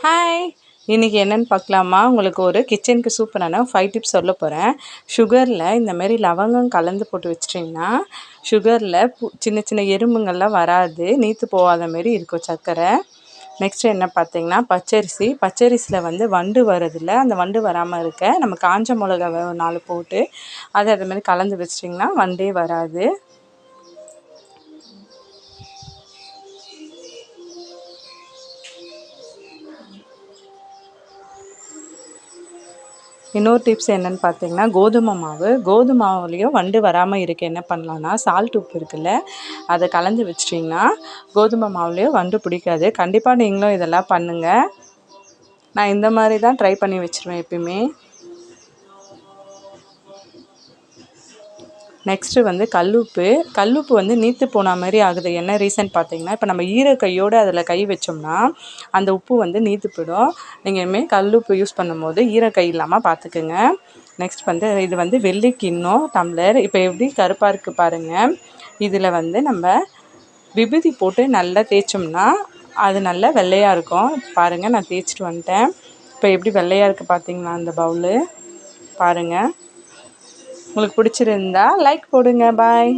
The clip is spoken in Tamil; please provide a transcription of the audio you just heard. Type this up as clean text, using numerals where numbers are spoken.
ஹாய், இன்றைக்கி என்னென்னு பார்க்கலாமா? உங்களுக்கு ஒரு கிச்சனுக்கு சூப்பரான 5 டிப்ஸ் சொல்ல போகிறேன். சுகரில் இந்தமாரி லவங்கம் கலந்து போட்டு வச்சிட்டிங்கன்னா சுகரில் சின்ன சின்ன எறும்புங்கள்லாம் வராது, நீத்து போகாத மாரி இருக்கும் சர்க்கரை. நெக்ஸ்ட்டு என்ன பார்த்தீங்கன்னா, பச்சரிசியில் வந்து வண்டு வரதில்ல, அந்த வண்டு வராமல் இருக்க நம்ம காஞ்ச மிளகாவை 4 போட்டு அதை அதுமாதிரி கலந்து வச்சிட்டிங்கன்னா வண்டே வராது. இன்னொரு டிப்ஸ் என்னென்னு பார்த்தீங்கன்னா, கோதுமை மாவுலேயும் வண்டு வராமல் இருக்க என்ன பண்ணலான்னா, சால்ட் உப்பு இருக்குல்ல, அதை கலந்து வச்சிட்டிங்கன்னா கோதுமை மாவுலேயும் வண்டு பிடிக்காது. கண்டிப்பாக நீங்களும் இதெல்லாம் பண்ணுங்கள். நான் இந்த மாதிரி தான் ட்ரை பண்ணி வச்சுருவேன் எப்பயுமே. நெக்ஸ்ட்டு வந்து கல்லுப்பு வந்து நீத்து போன மாதிரி ஆகுது. என்ன ரீசன் பார்த்தீங்கன்னா, இப்போ நம்ம ஈரக்கையோடு அதில் கை வச்சோம்னா அந்த உப்பு வந்து நீத்து போயிடும். நீங்கள் இனிமேல் கல்லுப்பு யூஸ் பண்ணும்போது ஈரக்கை இல்லாமல் பார்த்துக்குங்க. நெக்ஸ்ட் வந்து இது வந்து வெள்ளி கிண்ணம் டம்ளர். இப்போ எப்படி கருப்பாக இருக்குது பாருங்கள். இதில் வந்து நம்ம விபூதி போட்டு நல்லா தேய்ச்சோம்னா அது நல்லா வெள்ளையாக இருக்கும். பாருங்கள், நான் தேய்ச்சிட்டு வந்துட்டேன். இப்போ எப்படி வெள்ளையாக இருக்குது பார்த்தீங்களா அந்த பவுலு? பாருங்கள். உங்களுக்கு பிடிச்சிருந்தா லைக் போடுங்க. பாய்.